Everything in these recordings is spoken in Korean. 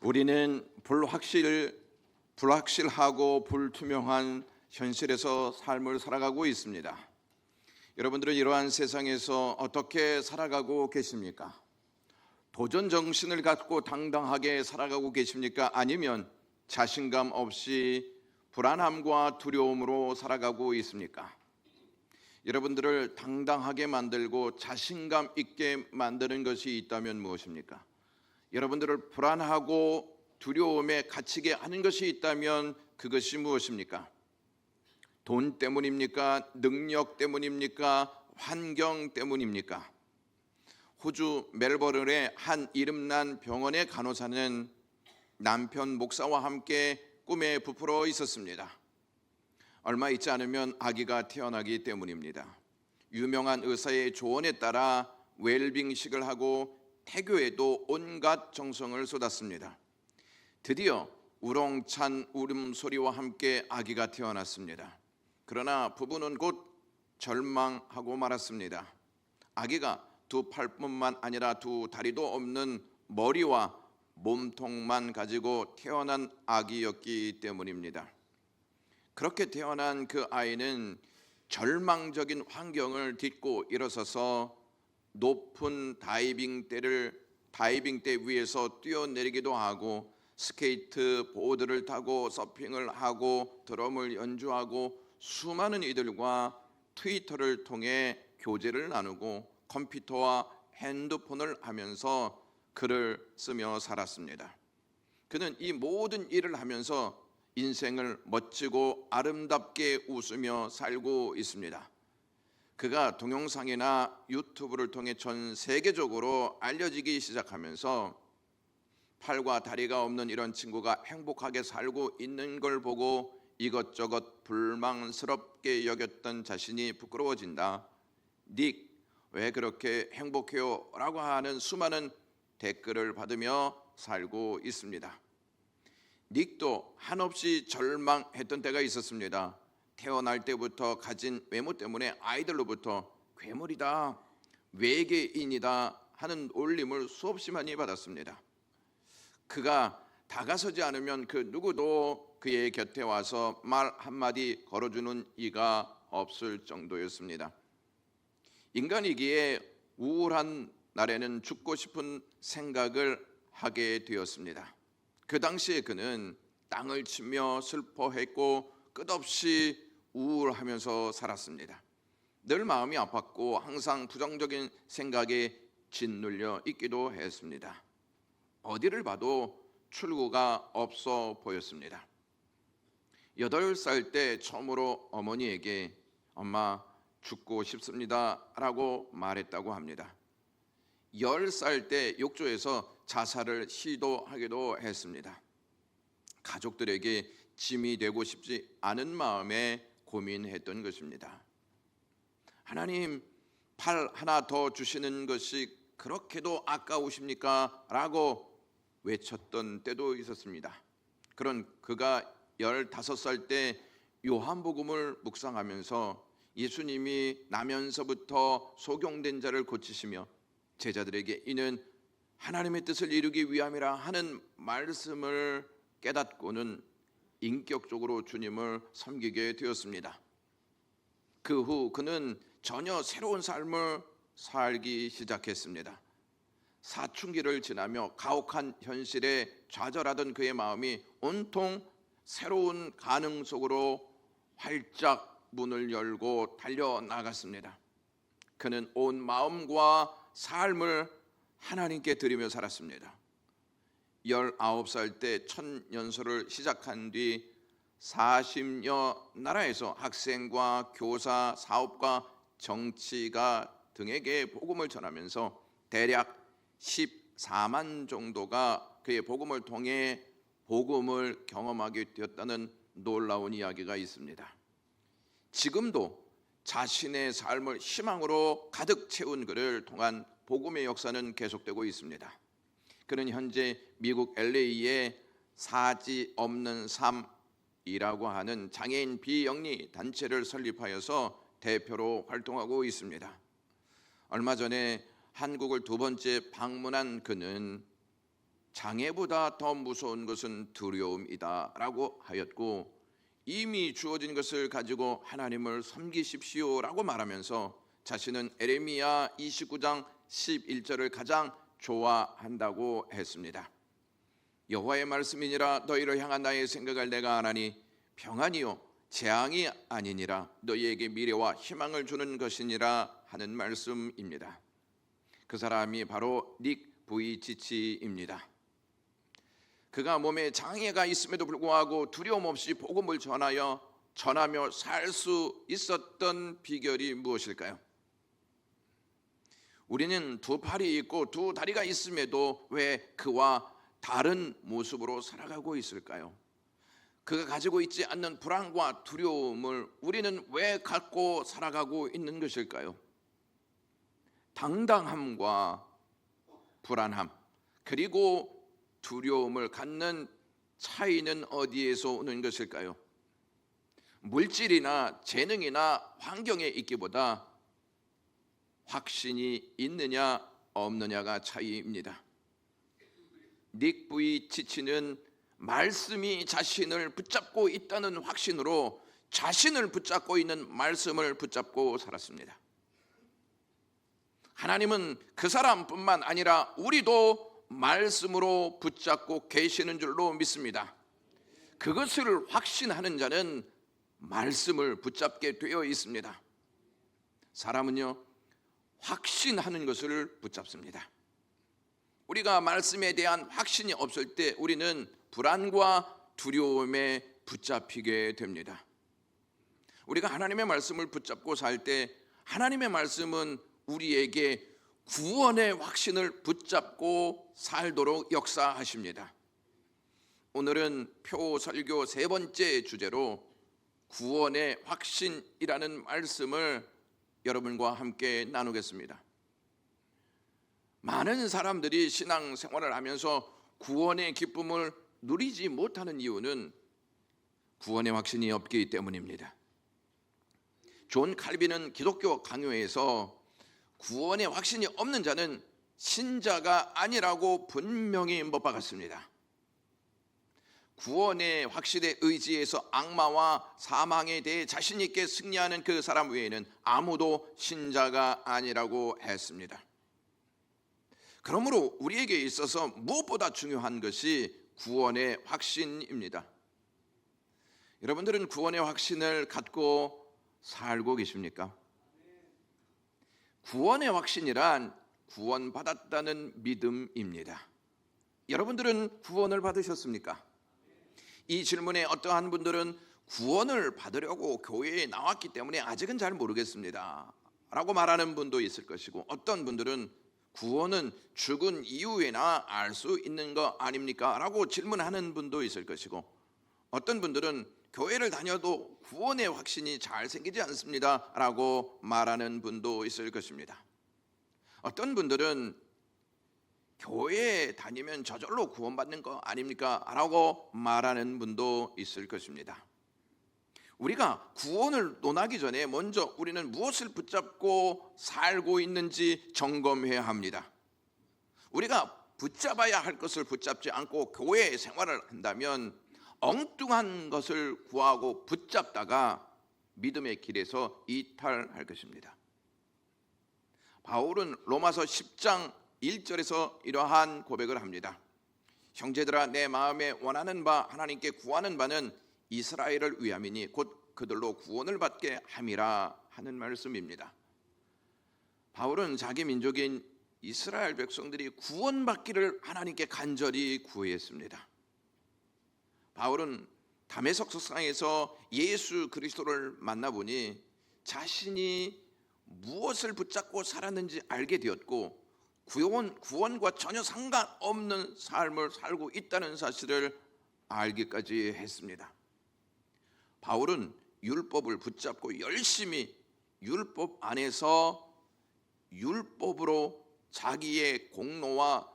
우리는 불확실하고 불투명한 현실에서 삶을 살아가고 있습니다. 여러분들은 이러한 세상에서 어떻게 살아가고 계십니까? 도전 정신을 갖고 당당하게 살아가고 계십니까? 아니면 자신감 없이 불안함과 두려움으로 살아가고 있습니까? 여러분들을 당당하게 만들고 자신감 있게 만드는 것이 있다면 무엇입니까? 여러분들을 불안하고 두려움에 갇히게 하는 것이 있다면 그것이 무엇입니까? 돈 때문입니까? 능력 때문입니까? 환경 때문입니까? 호주 멜버른의 한 이름난 병원의 간호사는 남편 목사와 함께 꿈에 부풀어 있었습니다. 얼마 있지 않으면 아기가 태어나기 때문입니다. 유명한 의사의 조언에 따라 웰빙식을 하고 태교에도 온갖 정성을 쏟았습니다. 드디어 우렁찬 울음소리와 함께 아기가 태어났습니다. 그러나 부부는 곧 절망하고 말았습니다. 아기가 두 팔뿐만 아니라 두 다리도 없는 머리와 몸통만 가지고 태어난 아기였기 때문입니다. 그렇게 태어난 그 아이는 절망적인 환경을 딛고 일어서서 높은 다이빙대 위에서 뛰어내리기도 하고 스케이트 보드를 타고 서핑을 하고 드럼을 연주하고 수많은 이들과 트위터를 통해 교제를 나누고 컴퓨터와 핸드폰을 하면서 글을 쓰며 살았습니다. 그는 이 모든 일을 하면서 인생을 멋지고 아름답게 웃으며 살고 있습니다. 그가 동영상이나 유튜브를 통해 전 세계적으로 알려지기 시작하면서 팔과 다리가 없는 이런 친구가 행복하게 살고 있는 걸 보고 이것저것 불망스럽게 여겼던 자신이 부끄러워진다. 닉, 왜 그렇게 행복해요? 라고 하는 수많은 댓글을 받으며 살고 있습니다. 닉도 한없이 절망했던 때가 있었습니다. 태어날 때부터 가진 외모 때문에 아이들로부터 괴물이다, 외계인이다 하는 놀림을 수없이 많이 받았습니다. 그가 다가서지 않으면 그 누구도 그의 곁에 와서 말 한마디 걸어주는 이가 없을 정도였습니다. 인간이기에 우울한 날에는 죽고 싶은 생각을 하게 되었습니다. 그 당시에 그는 땅을 치며 슬퍼했고 끝없이 우울하면서 살았습니다. 늘 마음이 아팠고 항상 부정적인 생각에 짓눌려 있기도 했습니다. 어디를 봐도 출구가 없어 보였습니다. 8살 때 처음으로 어머니에게 엄마 죽고 싶습니다 라고 말했다고 합니다. 10살 때 욕조에서 자살을 시도하기도 했습니다. 가족들에게 짐이 되고 싶지 않은 마음에 고민했던 것입니다. 하나님, 팔 하나 더 주시는 것이 그렇게도 아까우십니까? 라고 외쳤던 때도 있었습니다. 그런 그가 15살 때 요한복음을 묵상하면서 예수님이 나면서부터 소경된 자를 고치시며 제자들에게 이는 하나님의 뜻을 이루기 위함이라 하는 말씀을 깨닫고는 인격적으로 주님을 섬기게 되었습니다. 그 후 그는 전혀 새로운 삶을 살기 시작했습니다. 사춘기를 지나며 가혹한 현실에 좌절하던 그의 마음이 온통 새로운 가능 속으로 활짝 문을 열고 달려나갔습니다. 그는 온 마음과 삶을 하나님께 드리며 살았습니다. 19살 때 첫 연소를 시작한 뒤 40여 나라에서 학생과 교사, 사업가, 정치가 등에게 복음을 전하면서 대략 14만 정도가 그의 복음을 통해 복음을 경험하게 되었다는 놀라운 이야기가 있습니다. 지금도 자신의 삶을 희망으로 가득 채운 그를 통한 복음의 역사는 계속되고 있습니다. 그는 현재 미국 LA에 사지 없는 삶이라고 하는 장애인 비영리 단체를 설립하여서 대표로 활동하고 있습니다. 얼마 전에 한국을 두 번째 방문한 그는 장애보다 더 무서운 것은 두려움이다 라고 하였고, 이미 주어진 것을 가지고 하나님을 섬기십시오라고 말하면서 자신은 에레미야 29장 11절을 가장 좋아한다고 했습니다. 여호와의 말씀이니라 너희를 향한 나의 생각을 내가 아나니 평안이요 재앙이 아니니라 너희에게 미래와 희망을 주는 것이니라 하는 말씀입니다. 그 사람이 바로 닉 부이치치입니다. 그가 몸에 장애가 있음에도 불구하고 두려움 없이 복음을 전하며 살 수 있었던 비결이 무엇일까요? 우리는 두 팔이 있고 두 다리가 있음에도 왜 그와 다른 모습으로 살아가고 있을까요? 그가 가지고 있지 않는 불안과 두려움을 우리는 왜 갖고 살아가고 있는 것일까요? 당당함과 불안함 그리고 두려움을 갖는 차이는 어디에서 오는 것일까요? 물질이나 재능이나 환경에 있기보다 확신이 있느냐 없느냐가 차이입니다. 닉 부이치치는 말씀이 자신을 붙잡고 있다는 확신으로 자신을 붙잡고 있는 말씀을 붙잡고 살았습니다. 하나님은 그 사람뿐만 아니라 우리도 말씀으로 붙잡고 계시는 줄로 믿습니다. 그것을 확신하는 자는 말씀을 붙잡게 되어 있습니다. 사람은요, 확신하는 것을 붙잡습니다. 우리가 말씀에 대한 확신이 없을 때 우리는 불안과 두려움에 붙잡히게 됩니다. 우리가 하나님의 말씀을 붙잡고 살 때 하나님의 말씀은 우리에게 구원의 확신을 붙잡고 살도록 역사하십니다. 오늘은 표설교 세 번째 주제로 구원의 확신이라는 말씀을 여러분과 함께 나누겠습니다. 많은 사람들이 신앙생활을 하면서 구원의 기쁨을 누리지 못하는 이유는 구원의 확신이 없기 때문입니다. 존 칼빈은 기독교 강요에서 구원의 확신이 없는 자는 신자가 아니라고 분명히 못 박았습니다. 구원의 확신에 의지해서 악마와 사망에 대해 자신 있게 승리하는 그 사람 외에는 아무도 신자가 아니라고 했습니다. 그러므로 우리에게 있어서 무엇보다 중요한 것이 구원의 확신입니다. 여러분들은 구원의 확신을 갖고 살고 계십니까? 구원의 확신이란 구원받았다는 믿음입니다. 여러분들은 구원을 받으셨습니까? 이 질문에 어떠한 분들은 구원을 받으려고 교회에 나왔기 때문에 아직은 잘 모르겠습니다 라고 말하는 분도 있을 것이고, 어떤 분들은 구원은 죽은 이후에나 알 수 있는 거 아닙니까? 라고 질문하는 분도 있을 것이고, 어떤 분들은 교회를 다녀도 구원의 확신이 잘 생기지 않습니다 라고 말하는 분도 있을 것입니다. 어떤 분들은 교회에 다니면 저절로 구원받는 거 아닙니까? 라고 말하는 분도 있을 것입니다. 우리가 구원을 논하기 전에 먼저 우리는 무엇을 붙잡고 살고 있는지 점검해야 합니다. 우리가 붙잡아야 할 것을 붙잡지 않고 교회 생활을 한다면 엉뚱한 것을 구하고 붙잡다가 믿음의 길에서 이탈할 것입니다. 바울은 로마서 10장 1절에서 이러한 고백을 합니다. 형제들아, 내 마음에 원하는 바 하나님께 구하는 바는 이스라엘을 위함이니 곧 그들로 구원을 받게 함이라 하는 말씀입니다. 바울은 자기 민족인 이스라엘 백성들이 구원받기를 하나님께 간절히 구했습니다. 바울은 다메섹 석상에서 예수 그리스도를 만나보니 자신이 무엇을 붙잡고 살았는지 알게 되었고, 구원과 전혀 상관없는 삶을 살고 있다는 사실을 알기까지 했습니다. 바울은 율법을 붙잡고 열심히 율법 안에서 율법으로 자기의 공로와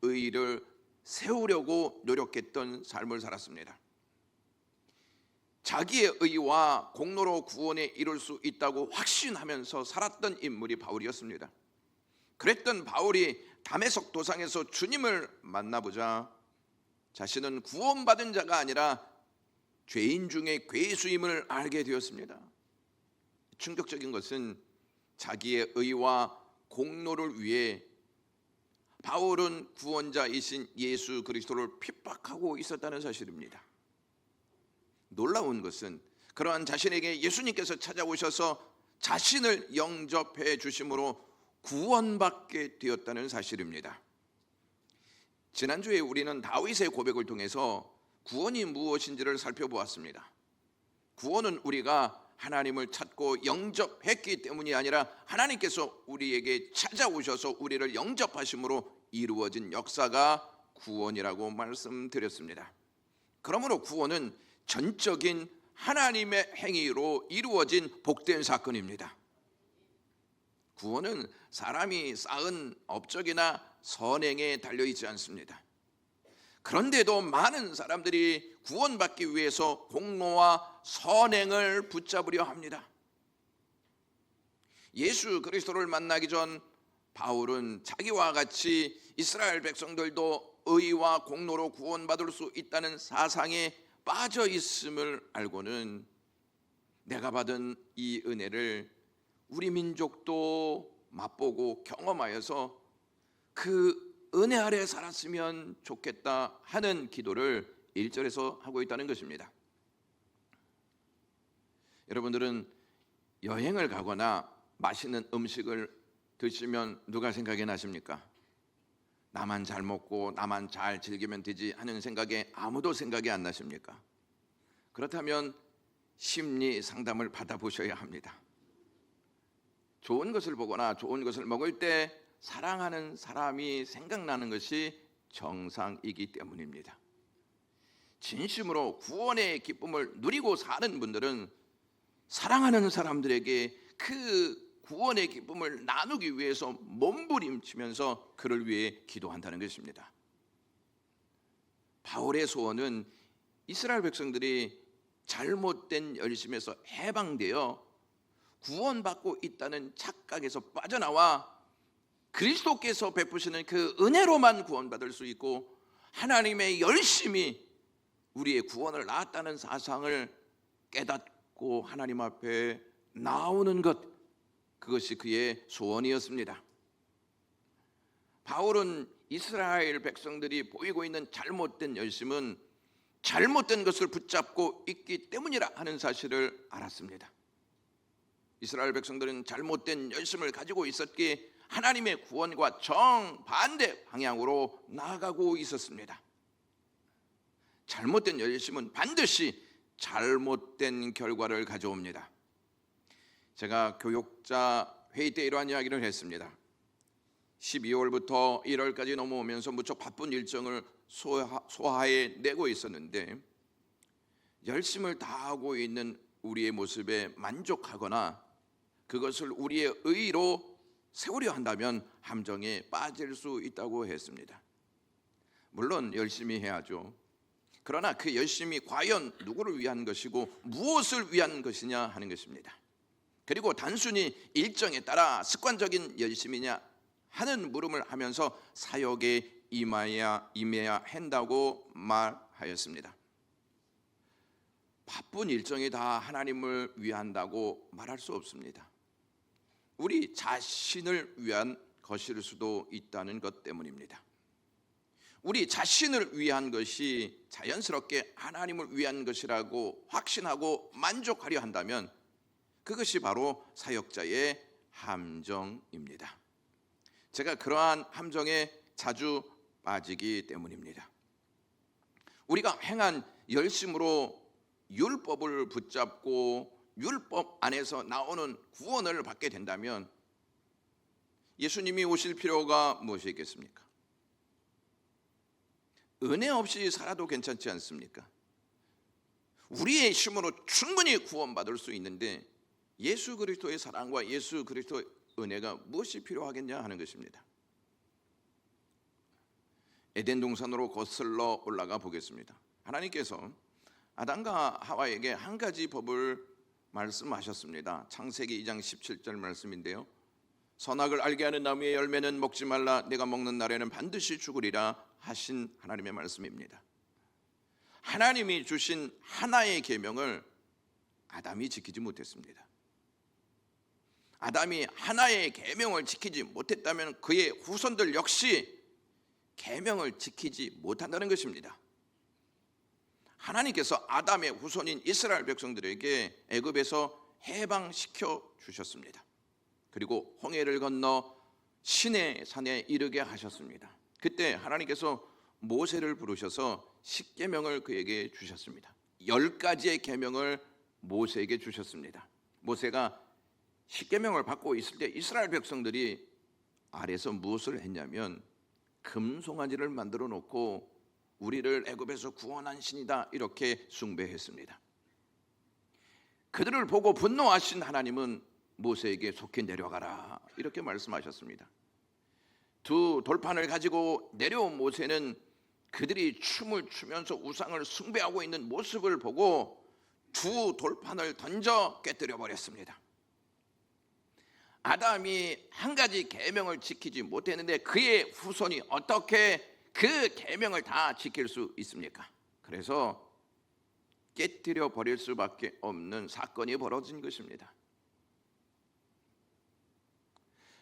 의의를 세우려고 노력했던 삶을 살았습니다. 자기의 의와 공로로 구원에 이룰 수 있다고 확신하면서 살았던 인물이 바울이었습니다. 그랬던 바울이 다메섹 도상에서 주님을 만나보자 자신은 구원받은 자가 아니라 죄인 중에 괴수임을 알게 되었습니다. 충격적인 것은 자기의 의와 공로를 위해 바울은 구원자이신 예수 그리스도를 핍박하고 있었다는 사실입니다. 놀라운 것은 그러한 자신에게 예수님께서 찾아오셔서 자신을 영접해 주심으로 구원받게 되었다는 사실입니다. 지난주에 우리는 다윗의 고백을 통해서 구원이 무엇인지를 살펴보았습니다. 구원은 우리가 하나님을 찾고 영접했기 때문이 아니라 하나님께서 우리에게 찾아오셔서 우리를 영접하심으로 이루어진 역사가 구원이라고 말씀드렸습니다. 그러므로 구원은 전적인 하나님의 행위로 이루어진 복된 사건입니다. 구원은 사람이 쌓은 업적이나 선행에 달려있지 않습니다. 그런데도 많은 사람들이 구원받기 위해서 공로와 선행을 붙잡으려 합니다. 예수 그리스도를 만나기 전 바울은 자기와 같이 이스라엘 백성들도 의와 공로로 구원받을 수 있다는 사상에 빠져 있음을 알고는 내가 받은 이 은혜를 우리 민족도 맛보고 경험하여서 그 은혜 아래 살았으면 좋겠다 하는 기도를 1절에서 하고 있다는 것입니다. 여러분들은 여행을 가거나 맛있는 음식을 드시면 누가 생각이 나십니까? 나만 잘 먹고 나만 잘 즐기면 되지 하는 생각에 아무도 생각이 안 나십니까? 그렇다면 심리 상담을 받아보셔야 합니다. 좋은 것을 보거나 좋은 것을 먹을 때 사랑하는 사람이 생각나는 것이 정상이기 때문입니다. 진심으로 구원의 기쁨을 누리고 사는 분들은 사랑하는 사람들에게 그 구원의 기쁨을 나누기 위해서 몸부림치면서 그를 위해 기도한다는 것입니다. 바울의 소원은 이스라엘 백성들이 잘못된 열심에서 해방되어 구원받고 있다는 착각에서 빠져나와 그리스도께서 베푸시는 그 은혜로만 구원받을 수 있고 하나님의 열심이 우리의 구원을 낳았다는 사상을 깨닫고 하나님 앞에 나오는 것, 그것이 그의 소원이었습니다. 바울은 이스라엘 백성들이 보이고 있는 잘못된 열심은 잘못된 것을 붙잡고 있기 때문이라 하는 사실을 알았습니다. 이스라엘 백성들은 잘못된 열심을 가지고 있었기에 하나님의 구원과 정반대 방향으로 나아가고 있었습니다. 잘못된 열심은 반드시 잘못된 결과를 가져옵니다. 제가 교육자 회의 때 이러한 이야기를 했습니다. 12월부터 1월까지 넘어오면서 무척 바쁜 일정을 소화해 내고 있었는데 열심을 다하고 있는 우리의 모습에 만족하거나 그것을 우리의 의로 세우려 한다면 함정에 빠질 수 있다고 했습니다. 물론 열심히 해야죠. 그러나 그 열심이 과연 누구를 위한 것이고 무엇을 위한 것이냐 하는 것입니다. 그리고 단순히 일정에 따라 습관적인 열심이냐 하는 물음을 하면서 사역에 임해야 한다고 말하였습니다. 바쁜 일정이 다 하나님을 위한다고 말할 수 없습니다. 우리 자신을 위한 것일 수도 있다는 것 때문입니다. 우리 자신을 위한 것이 자연스럽게 하나님을 위한 것이라고 확신하고 만족하려 한다면 그것이 바로 사역자의 함정입니다. 제가 그러한 함정에 자주 빠지기 때문입니다. 우리가 행한 열심으로 율법을 붙잡고 율법 안에서 나오는 구원을 받게 된다면 예수님이 오실 필요가 무엇이 있겠습니까? 은혜 없이 살아도 괜찮지 않습니까? 우리의 힘으로 충분히 구원받을 수 있는데 예수 그리스도의 사랑과 예수 그리스도의 은혜가 무엇이 필요하겠냐 하는 것입니다. 에덴 동산으로 거슬러 올라가 보겠습니다. 하나님께서 아담과 하와에게 한 가지 법을 말씀하셨습니다. 창세기 2장 17절 말씀인데요. 선악을 알게 하는 나무의 열매는 먹지 말라, 내가 먹는 날에는 반드시 죽으리라 하신 하나님의 말씀입니다. 하나님이 주신 하나의 계명을 아담이 지키지 못했습니다. 아담이 하나의 계명을 지키지 못했다면 그의 후손들 역시 계명을 지키지 못한다는 것입니다. 하나님께서 아담의 후손인 이스라엘 백성들에게 애굽에서 해방시켜 주셨습니다. 그리고 홍해를 건너 시내 산에 이르게 하셨습니다. 그때 하나님께서 모세를 부르셔서 10계명을 그에게 주셨습니다. 10가지의 계명을 모세에게 주셨습니다. 모세가 10계명을 받고 있을 때 이스라엘 백성들이 아래서 무엇을 했냐면 금송아지를 만들어 놓고 우리를 애굽에서 구원한 신이다 이렇게 숭배했습니다. 그들을 보고 분노하신 하나님은 모세에게 속히 내려가라 이렇게 말씀하셨습니다. 두 돌판을 가지고 내려온 모세는 그들이 춤을 추면서 우상을 숭배하고 있는 모습을 보고 두 돌판을 던져 깨뜨려 버렸습니다. 아담이 한 가지 계명을 지키지 못했는데 그의 후손이 어떻게 그 계명을 다 지킬 수 있습니까? 그래서 깨뜨려 버릴 수밖에 없는 사건이 벌어진 것입니다.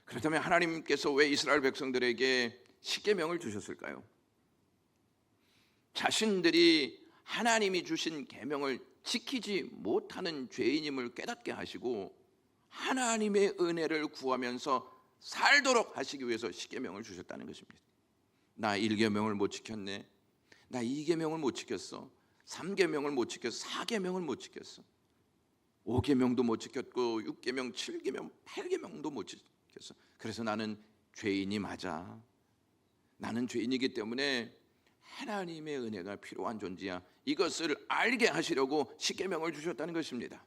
그렇다면 하나님께서 왜 이스라엘 백성들에게 10계명을 주셨을까요? 자신들이 하나님이 주신 계명을 지키지 못하는 죄인임을 깨닫게 하시고 하나님의 은혜를 구하면서 살도록 하시기 위해서 10계명을 주셨다는 것입니다. 나 1계명을 못 지켰네, 나 2계명을 못 지켰어, 3계명을 못 지켰어, 4계명을 못 지켰어, 5계명도 못 지켰고 6계명, 7계명, 8계명도 못 지켰어. 그래서 나는 죄인이 맞아. 나는 죄인이기 때문에 하나님의 은혜가 필요한 존재야. 이것을 알게 하시려고 10계명을 주셨다는 것입니다.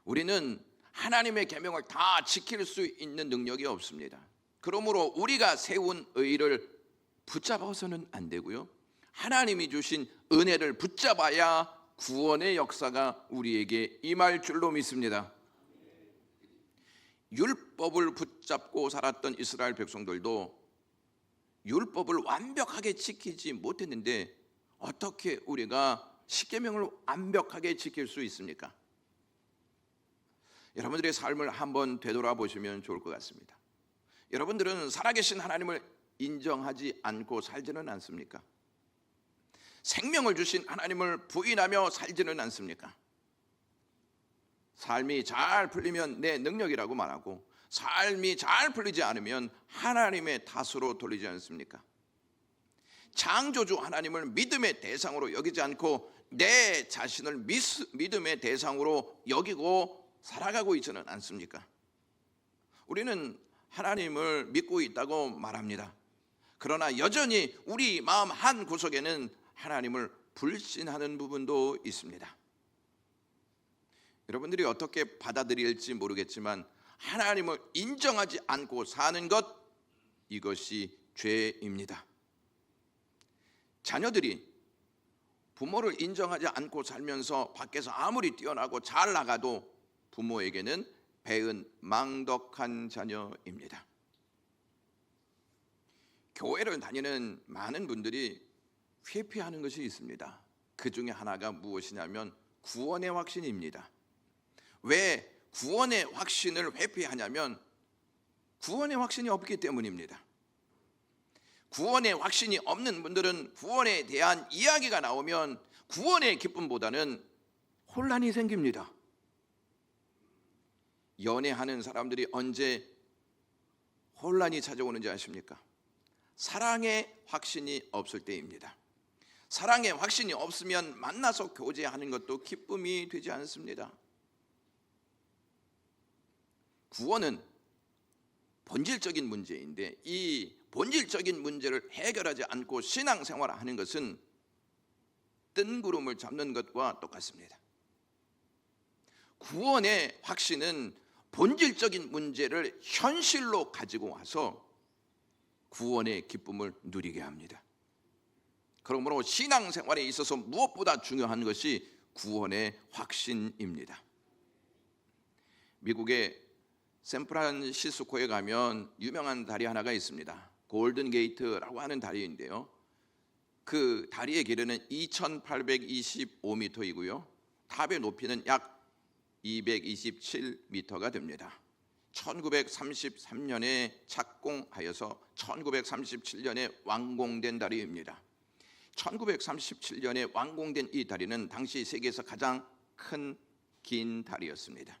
우리는 하나님의 계명을 다 지킬 수 있는 능력이 없습니다. 그러므로 우리가 세운 의를 붙잡아서는 안 되고요, 하나님이 주신 은혜를 붙잡아야 구원의 역사가 우리에게 임할 줄로 믿습니다. 율법을 붙잡고 살았던 이스라엘 백성들도 율법을 완벽하게 지키지 못했는데 어떻게 우리가 10계명을 완벽하게 지킬 수 있습니까? 여러분들의 삶을 한번 되돌아보시면 좋을 것 같습니다. 여러분들은 살아계신 하나님을 인정하지 않고 살지는 않습니까? 생명을 주신 하나님을 부인하며 살지는 않습니까? 삶이 잘 풀리면 내 능력이라고 말하고 삶이 잘 풀리지 않으면 하나님의 탓으로 돌리지 않습니까? 창조주 하나님을 믿음의 대상으로 여기지 않고 내 자신을 믿음의 대상으로 여기고 살아가고 있지는 않습니까? 우리는 하나님을 믿고 있다고 말합니다. 그러나 여전히 우리 마음 한 구석에는 하나님을 불신하는 부분도 있습니다. 여러분들이 어떻게 받아들일지 모르겠지만 하나님을 인정하지 않고 사는 것, 이것이 죄입니다. 자녀들이 부모를 인정하지 않고 살면서 밖에서 아무리 뛰어나고 잘 나가도 부모에게는 배은 망덕한 자녀입니다. 교회를 다니는 많은 분들이 회피하는 것이 있습니다. 그 중에 하나가 무엇이냐면 구원의 확신입니다. 왜 구원의 확신을 회피하냐면 구원의 확신이 없기 때문입니다. 구원의 확신이 없는 분들은 구원에 대한 이야기가 나오면 구원의 기쁨보다는 혼란이 생깁니다. 연애하는 사람들이 언제 혼란이 찾아오는지 아십니까? 사랑의 확신이 없을 때입니다. 사랑의 확신이 없으면 만나서 교제하는 것도 기쁨이 되지 않습니다. 구원은 본질적인 문제인데 이 본질적인 문제를 해결하지 않고 신앙생활을 하는 것은 뜬구름을 잡는 것과 똑같습니다. 구원의 확신은 본질적인 문제를 현실로 가지고 와서 구원의 기쁨을 누리게 합니다. 그러므로 신앙생활에 있어서 무엇보다 중요한 것이 구원의 확신입니다. 미국의 샌프란시스코에 가면 유명한 다리 하나가 있습니다. 골든 게이트라고 하는 다리인데요. 그 다리의 길이는 2,825m이고요. 탑의 높이는 약 227m가 됩니다. 1933년에 착공하여서 1937년에 완공된 다리입니다. 1937년에 완공된 이 다리는 당시 세계에서 가장 큰 긴 다리였습니다.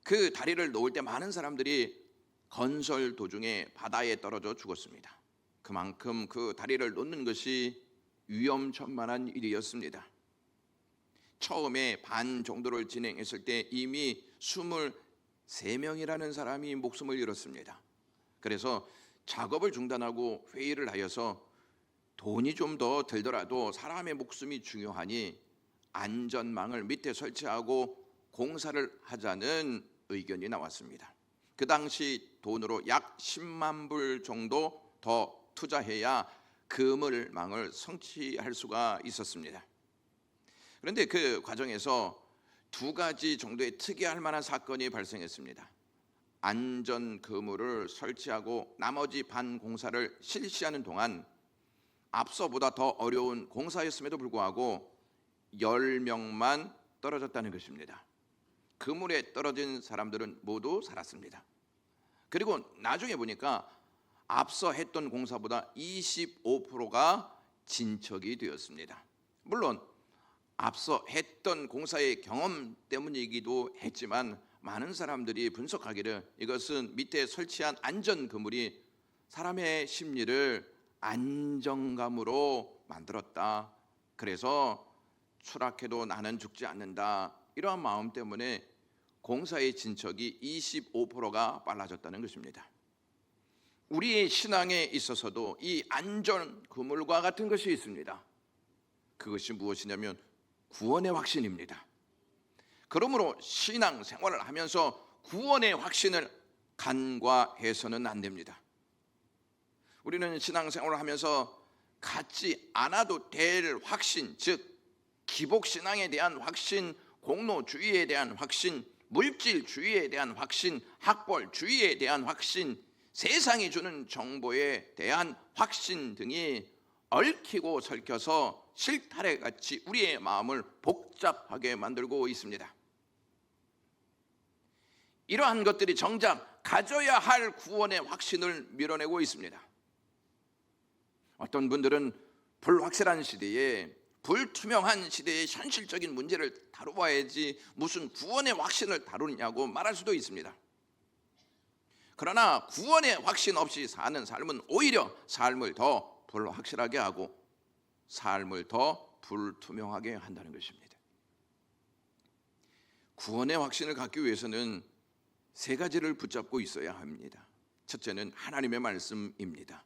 그 다리를 놓을 때 많은 사람들이 건설 도중에 바다에 떨어져 죽었습니다. 그만큼 그 다리를 놓는 것이 위험천만한 일이었습니다. 처음에 반 정도를 진행했을 때 이미 23명이라는 사람이 목숨을 잃었습니다. 그래서 작업을 중단하고 회의를 하여서 돈이 좀 더 들더라도 사람의 목숨이 중요하니 안전망을 밑에 설치하고 공사를 하자는 의견이 나왔습니다. 그 당시 돈으로 약 10만 불 정도 더 투자해야 그물망을 성취할 수가 있었습니다. 그런데 그 과정에서 두 가지 정도의 특이할 만한 사건이 발생했습니다. 안전 그물을 설치하고 나머지 반 공사를 실시하는 동안 앞서보다 더 어려운 공사였음에도 불구하고 10명만 떨어졌다는 것입니다. 그물에 떨어진 사람들은 모두 살았습니다. 그리고 나중에 보니까 앞서 했던 공사보다 25%가 진척이 되었습니다. 물론 앞서 했던 공사의 경험 때문이기도 했지만 많은 사람들이 분석하기를 이것은 밑에 설치한 안전 그물이 사람의 심리를 안정감으로 만들었다. 그래서 추락해도 나는 죽지 않는다. 이러한 마음 때문에 공사의 진척이 25%가 빨라졌다는 것입니다. 우리의 신앙에 있어서도 이 안전 그물과 같은 것이 있습니다. 그것이 무엇이냐면 구원의 확신입니다. 그러므로 신앙 생활을 하면서 구원의 확신을 간과해서는 안 됩니다. 우리는 신앙 생활을 하면서 갖지 않아도 될 확신, 즉 기복신앙에 대한 확신, 공로주의에 대한 확신, 물질주의에 대한 확신, 학벌주의에 대한 확신, 세상이 주는 정보에 대한 확신 등이 얽히고 설켜서 실타래같이 우리의 마음을 복잡하게 만들고 있습니다. 이러한 것들이 정작 가져야 할 구원의 확신을 밀어내고 있습니다. 어떤 분들은 불확실한 시대에, 불투명한 시대의 현실적인 문제를 다루어야지 무슨 구원의 확신을 다루느냐고 말할 수도 있습니다. 그러나 구원의 확신 없이 사는 삶은 오히려 삶을 더 불확실하게 하고 삶을 더 불투명하게 한다는 것입니다. 구원의 확신을 갖기 위해서는 세 가지를 붙잡고 있어야 합니다. 첫째는 하나님의 말씀입니다.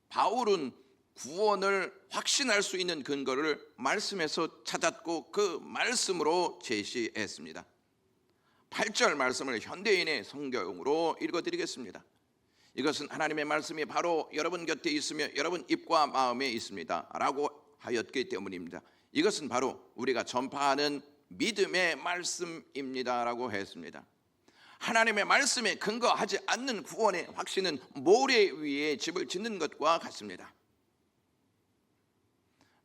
바울은 구원을 확신할 수 있는 근거를 말씀에서 찾았고 그 말씀으로 제시했습니다. 8절 말씀을 현대인의 성경으로 읽어드리겠습니다. 이것은 하나님의 말씀이 바로 여러분 곁에 있으며 여러분 입과 마음에 있습니다 라고 하였기 때문입니다. 이것은 바로 우리가 전파하는 믿음의 말씀입니다 라고 했습니다. 하나님의 말씀에 근거하지 않는 구원의 확신은 모래 위에 집을 짓는 것과 같습니다.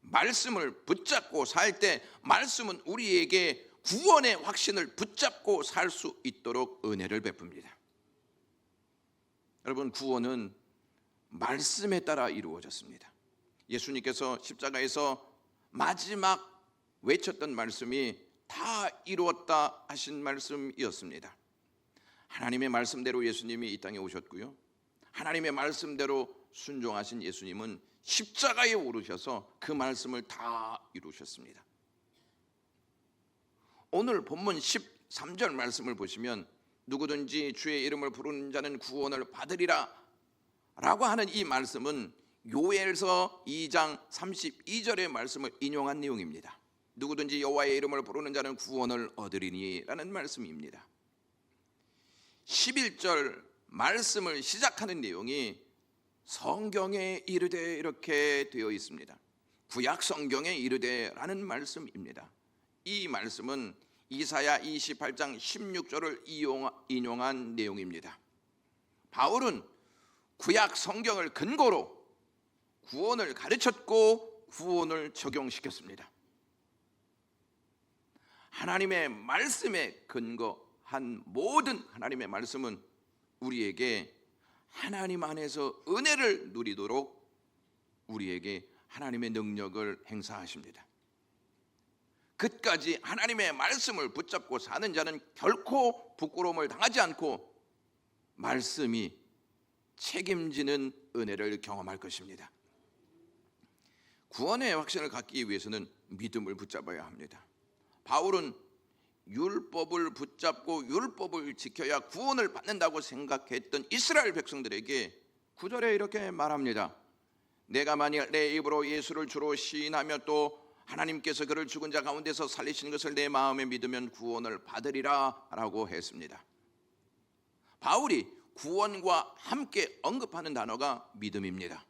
말씀을 붙잡고 살 때 말씀은 우리에게 구원의 확신을 붙잡고 살 수 있도록 은혜를 베풉니다. 여러분, 구원은 말씀에 따라 이루어졌습니다. 예수님께서 십자가에서 마지막 외쳤던 말씀이 다 이루었다 하신 말씀이었습니다. 하나님의 말씀대로 예수님이 이 땅에 오셨고요, 하나님의 말씀대로 순종하신 예수님은 십자가에 오르셔서 그 말씀을 다 이루셨습니다. 오늘 본문 13절 말씀을 보시면 누구든지 주의 이름을 부르는 자는 구원을 받으리라 라고 하는 이 말씀은 요엘서 2장 32절의 말씀을 인용한 내용입니다. 누구든지 여호와의 이름을 부르는 자는 구원을 얻으리니 라는 말씀입니다. 11절 말씀을 시작하는 내용이 성경에 이르되 이렇게 되어 있습니다. 구약 성경에 이르되 라는 말씀입니다. 이 말씀은 이사야 28장 16절을 인용한 내용입니다. 바울은 구약 성경을 근거로 구원을 가르쳤고 구원을 적용시켰습니다. 하나님의 말씀에 근거한 모든 하나님의 말씀은 우리에게 하나님 안에서 은혜를 누리도록 우리에게 하나님의 능력을 행사하십니다. 끝까지 하나님의 말씀을 붙잡고 사는 자는 결코 부끄러움을 당하지 않고 말씀이 책임지는 은혜를 경험할 것입니다. 구원의 확신을 갖기 위해서는 믿음을 붙잡아야 합니다. 바울은 율법을 붙잡고 율법을 지켜야 구원을 받는다고 생각했던 이스라엘 백성들에게 9절에 이렇게 말합니다. 내가 만일 내 입으로 예수를 주로 시인하며 또 하나님께서 그를 죽은 자 가운데서 살리신 것을 내 마음에 믿으면 구원을 받으리라 라고 했습니다. 바울이 구원과 함께 언급하는 단어가 믿음입니다.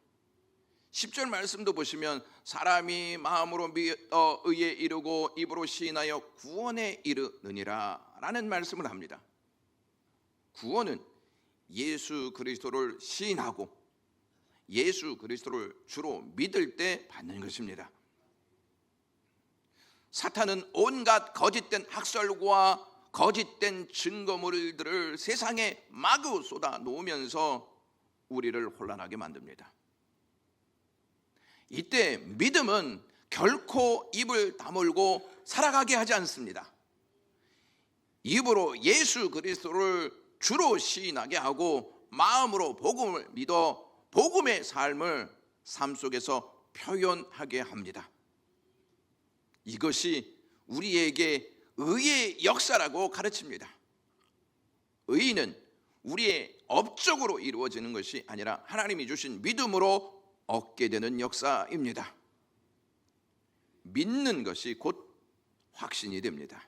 10절 말씀도 보시면 사람이 마음으로 믿어 의에 이르고 입으로 시인하여 구원에 이르느니라 라는 말씀을 합니다. 구원은 예수 그리스도를 시인하고 예수 그리스도를 주로 믿을 때 받는 것입니다. 사탄은 온갖 거짓된 학설과 거짓된 증거물들을 세상에 마구 쏟아 놓으면서 우리를 혼란하게 만듭니다. 이때 믿음은 결코 입을 다물고 살아가게 하지 않습니다. 입으로 예수 그리스도를 주로 시인하게 하고 마음으로 복음을 믿어 복음의 삶을 삶 속에서 표현하게 합니다. 이것이 우리에게 의의 역사라고 가르칩니다. 의는 우리의 업적으로 이루어지는 것이 아니라 하나님이 주신 믿음으로 얻게 되는 역사입니다. 믿는 것이 곧 확신이 됩니다.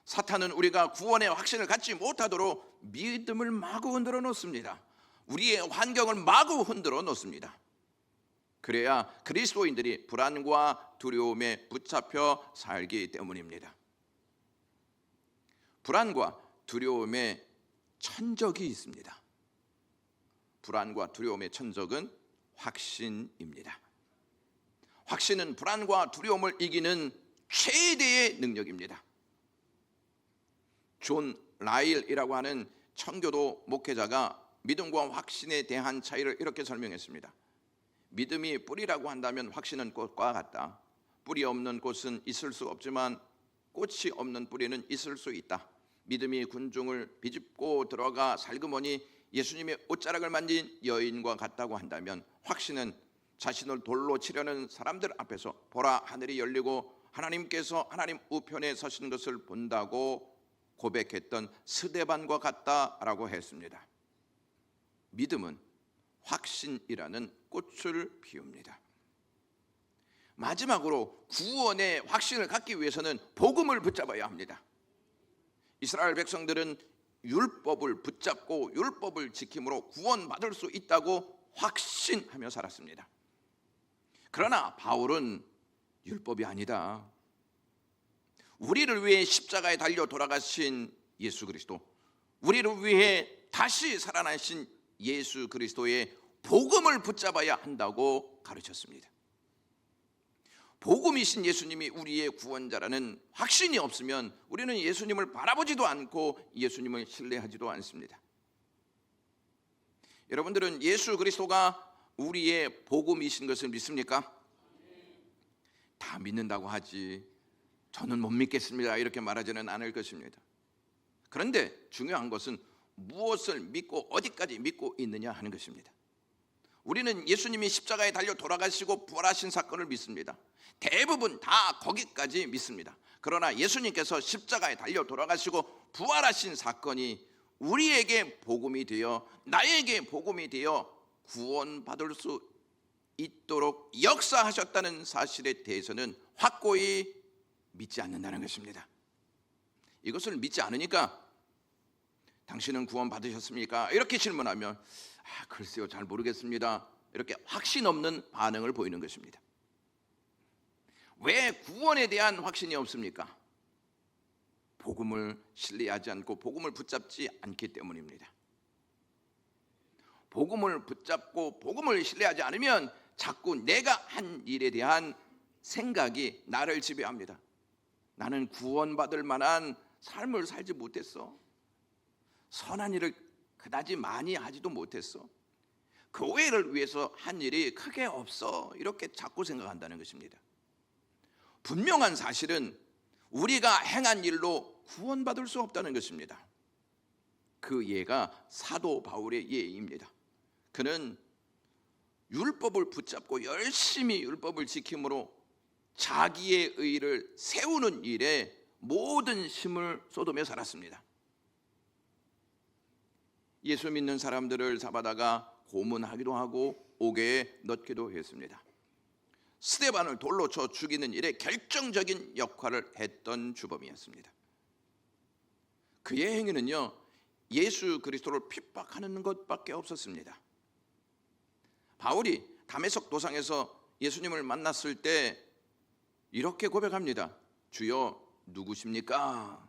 사탄은 우리가 구원의 확신을 갖지 못하도록 믿음을 마구 흔들어 놓습니다. 우리의 환경을 마구 흔들어 놓습니다. 그래야 그리스도인들이 불안과 두려움에 붙잡혀 살기 때문입니다. 불안과 두려움의 천적이 있습니다. 불안과 두려움의 천적은 확신입니다. 확신은 불안과 두려움을 이기는 최대의 능력입니다. 존 라일이라고 하는 청교도 목회자가 믿음과 확신에 대한 차이를 이렇게 설명했습니다. 믿음이 뿌리라고 한다면 확신은 꽃과 같다. 뿌리 없는 꽃은 있을 수 없지만 꽃이 없는 뿌리는 있을 수 있다. 믿음이 군중을 비집고 들어가 살그머니 예수님의 옷자락을 만진 여인과 같다고 한다면 확신은 자신을 돌로 치려는 사람들 앞에서 보라 하늘이 열리고 하나님께서 하나님 우편에 서신 것을 본다고 고백했던 스데반과 같다라고 했습니다. 믿음은 확신이라는 꽃을 피웁니다. 마지막으로 구원의 확신을 갖기 위해서는 복음을 붙잡아야 합니다. 이스라엘 백성들은 율법을 붙잡고 율법을 지킴으로 구원받을 수 있다고 확신하며 살았습니다. 그러나 바울은 율법이 아니다. 우리를 위해 십자가에 달려 돌아가신 예수 그리스도, 우리를 위해 다시 살아나신 예수 그리스도의 복음을 붙잡아야 한다고 가르쳤습니다. 복음이신 예수님이 우리의 구원자라는 확신이 없으면 우리는 예수님을 바라보지도 않고 예수님을 신뢰하지도 않습니다. 여러분들은 예수 그리스도가 우리의 복음이신 것을 믿습니까? 다 믿는다고 하지 저는 못 믿겠습니다 이렇게 말하지는 않을 것입니다. 그런데 중요한 것은 무엇을 믿고 어디까지 믿고 있느냐 하는 것입니다. 우리는 예수님이 십자가에 달려 돌아가시고 부활하신 사건을 믿습니다. 대부분 다 거기까지 믿습니다. 그러나 예수님께서 십자가에 달려 돌아가시고 부활하신 사건이 우리에게 복음이 되어 나에게 복음이 되어 구원받을 수 있도록 역사하셨다는 사실에 대해서는 확고히 믿지 않는다는 것입니다. 이것을 믿지 않으니까 당신은 구원 받으셨습니까? 이렇게 질문하면 글쎄요 잘 모르겠습니다 이렇게 확신 없는 반응을 보이는 것입니다. 왜 구원에 대한 확신이 없습니까? 복음을 신뢰하지 않고 복음을 붙잡지 않기 때문입니다. 복음을 붙잡고 복음을 신뢰하지 않으면 자꾸 내가 한 일에 대한 생각이 나를 지배합니다. 나는 구원받을 만한 삶을 살지 못했어. 선한 일을 그다지 많이 하지도 못했어. 교회를 위해서 한 일이 크게 없어. 이렇게 자꾸 생각한다는 것입니다. 분명한 사실은 우리가 행한 일로 구원받을 수 없다는 것입니다. 그 예가 사도 바울의 예입니다. 그는 율법을 붙잡고 열심히 율법을 지킴으로 자기의 의를 세우는 일에 모든 힘을 쏟으며 살았습니다. 예수 믿는 사람들을 잡아다가 고문하기도 하고 옥에 넣기도 했습니다. 스데반을 돌로 쳐 죽이는 일에 결정적인 역할을 했던 주범이었습니다. 그의 행위는요, 예수 그리스도를 핍박하는 것밖에 없었습니다. 바울이 다메섹 도상에서 예수님을 만났을 때 이렇게 고백합니다. 주여 누구십니까?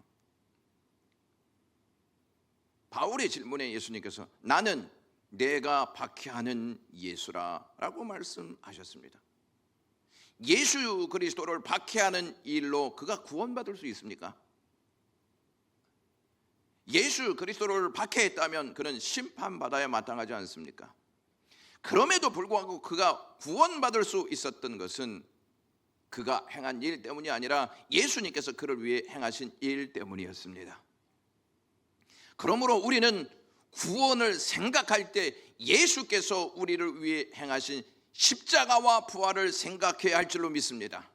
바울의 질문에 예수님께서 나는 내가 박해하는 예수라 라고 말씀하셨습니다. 예수 그리스도를 박해하는 일로 그가 구원받을 수 있습니까? 예수 그리스도를 박해했다면 그는 심판받아야 마땅하지 않습니까? 그럼에도 불구하고 그가 구원받을 수 있었던 것은 그가 행한 일 때문이 아니라 예수님께서 그를 위해 행하신 일 때문이었습니다. 그러므로 우리는 구원을 생각할 때 예수께서 우리를 위해 행하신 십자가와 부활을 생각해야 할 줄로 믿습니다.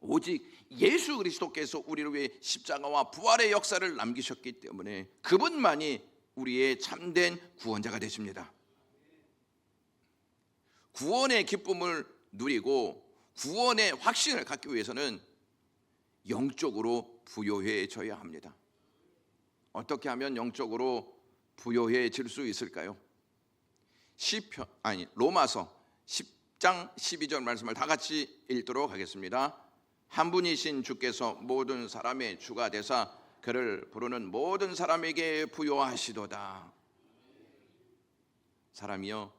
오직 예수 그리스도께서 우리를 위해 십자가와 부활의 역사를 남기셨기 때문에 그분만이 우리의 참된 구원자가 되십니다. 구원의 기쁨을 누리고 구원의 확신을 갖기 위해서는 영적으로 부요해져야 합니다. 어떻게 하면 영적으로 부요해질 수 있을까요? 로마서 10장 12절 말씀을 다 같이 읽도록 하겠습니다. 한 분이신 주께서 모든 사람의 주가 되사 그를 부르는 모든 사람에게 부요하시도다. 사람이요,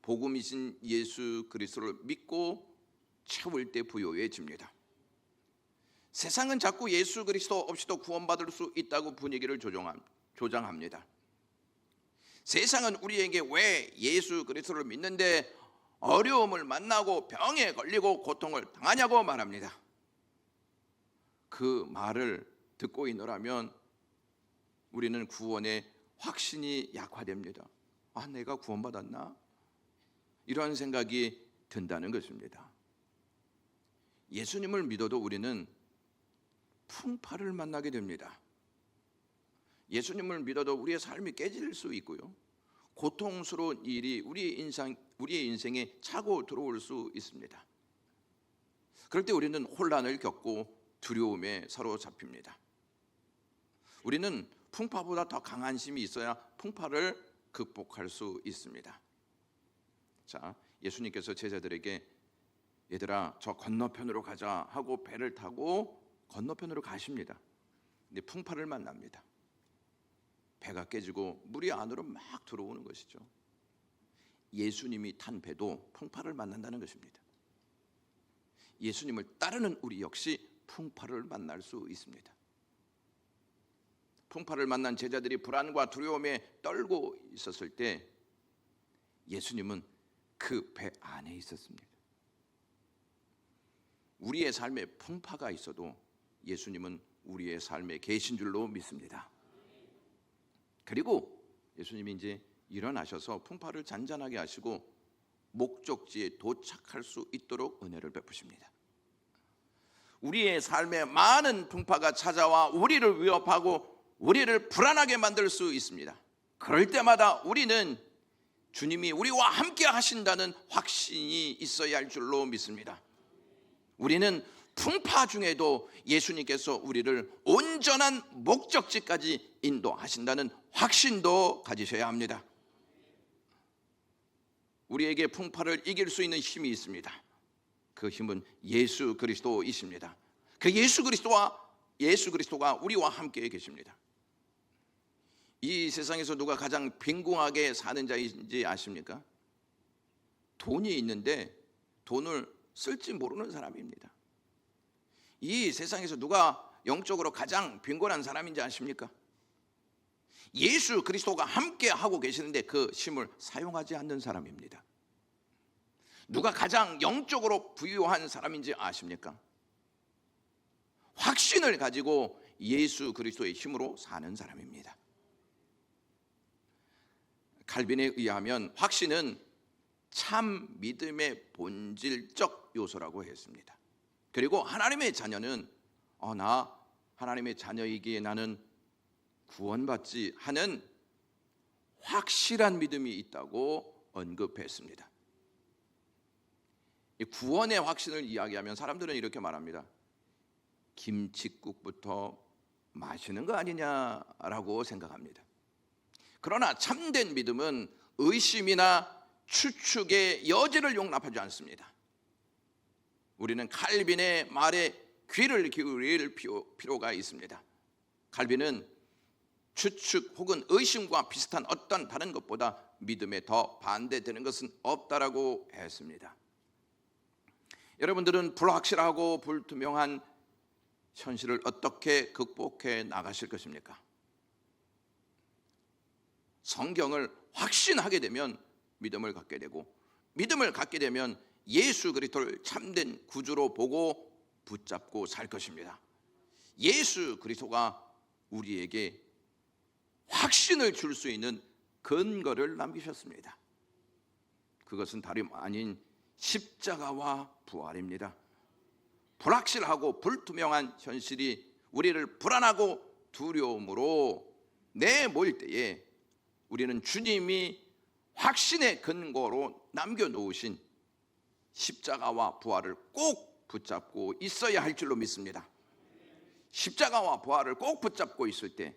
복음이신 예수 그리스도를 믿고 채울 때 부요해집니다. 세상은 자꾸 예수 그리스도 없이도 구원받을 수 있다고 분위기를 조장합니다. 세상은 우리에게 왜 예수 그리스도를 믿는데 어려움을 만나고 병에 걸리고 고통을 당하냐고 말합니다. 그 말을 듣고 있노라면 우리는 구원의 확신이 약화됩니다. 아, 내가 구원받았나? 이런 생각이 든다는 것입니다. 예수님을 믿어도 우리는 풍파를 만나게 됩니다. 예수님을 믿어도 우리의 삶이 깨질 수 있고요, 고통스러운 일이 우리의 인생에 차고 들어올 수 있습니다. 그럴 때 우리는 혼란을 겪고 두려움에 사로잡힙니다. 우리는 풍파보다 더 강한 힘이 있어야 풍파를 극복할 수 있습니다. 자, 예수님께서 제자들에게 얘들아 저 건너편으로 가자 하고 배를 타고 건너편으로 가십니다. 근데 풍파를 만납니다. 배가 깨지고 물이 안으로 막 들어오는 것이죠. 예수님이 탄 배도 풍파를 만난다는 것입니다. 예수님을 따르는 우리 역시 풍파를 만날 수 있습니다. 풍파를 만난 제자들이 불안과 두려움에 떨고 있었을 때 예수님은 그 배 안에 있었습니다. 우리의 삶에 풍파가 있어도 예수님은 우리의 삶에 계신 줄로 믿습니다. 그리고 예수님이 이제 일어나셔서 풍파를 잔잔하게 하시고 목적지에 도착할 수 있도록 은혜를 베푸십니다. 우리의 삶에 많은 풍파가 찾아와 우리를 위협하고 우리를 불안하게 만들 수 있습니다. 그럴 때마다 우리는 주님이 우리와 함께 하신다는 확신이 있어야 할 줄로 믿습니다. 우리는 풍파 중에도 예수님께서 우리를 온전한 목적지까지 인도하신다는 확신도 가지셔야 합니다. 우리에게 풍파를 이길 수 있는 힘이 있습니다. 그 힘은 예수 그리스도이십니다. 그 예수 그리스도와 예수 그리스도가 우리와 함께 계십니다. 이 세상에서 누가 가장 빈궁하게 사는 자인지 아십니까? 돈이 있는데 돈을 쓸지 모르는 사람입니다. 이 세상에서 누가 영적으로 가장 빈곤한 사람인지 아십니까? 예수 그리스도가 함께 하고 계시는데 그 힘을 사용하지 않는 사람입니다. 누가 가장 영적으로 부유한 사람인지 아십니까? 확신을 가지고 예수 그리스도의 힘으로 사는 사람입니다. 칼빈에 의하면 확신은 참 믿음의 본질적 요소라고 했습니다. 그리고 하나님의 자녀는 나 하나님의 자녀이기에 나는 구원받지 하는 확실한 믿음이 있다고 언급했습니다. 이 구원의 확신을 이야기하면 사람들은 이렇게 말합니다. 김칫국부터 마시는 거 아니냐라고 생각합니다. 그러나 참된 믿음은 의심이나 추측의 여지를 용납하지 않습니다. 우리는 칼빈의 말에 귀를 기울일 필요가 있습니다. 칼빈은 추측 혹은 의심과 비슷한 어떤 다른 것보다 믿음에 더 반대되는 것은 없다라고 했습니다. 여러분들은 불확실하고 불투명한 현실을 어떻게 극복해 나가실 것입니까? 성경을 확신하게 되면 믿음을 갖게 되고, 믿음을 갖게 되면 예수 그리스도를 참된 구주로 보고 붙잡고 살 것입니다. 예수 그리스도가 우리에게 확신을 줄 수 있는 근거를 남기셨습니다. 그것은 다름 아닌 십자가와 부활입니다. 불확실하고 불투명한 현실이 우리를 불안하고 두려움으로 내몰 때에 우리는 주님이 확신의 근거로 남겨놓으신 십자가와 부활을 꼭 붙잡고 있어야 할 줄로 믿습니다. 십자가와 부활을 꼭 붙잡고 있을 때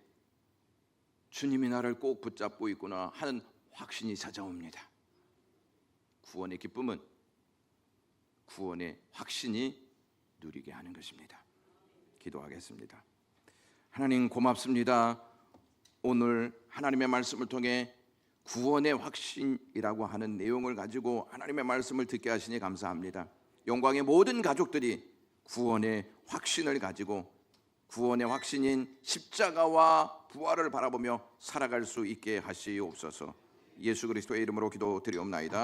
주님이 나를 꼭 붙잡고 있구나 하는 확신이 찾아옵니다. 구원의 기쁨은 구원의 확신이 누리게 하는 것입니다. 기도하겠습니다. 하나님 고맙습니다. 오늘 하나님의 말씀을 통해 구원의 확신이라고 하는 내용을 가지고 하나님의 말씀을 듣게 하시니 감사합니다. 영광의 모든 가족들이 구원의 확신을 가지고 구원의 확신인 십자가와 부활을 바라보며 살아갈 수 있게 하시옵소서. 예수 그리스도의 이름으로 기도드리옵나이다.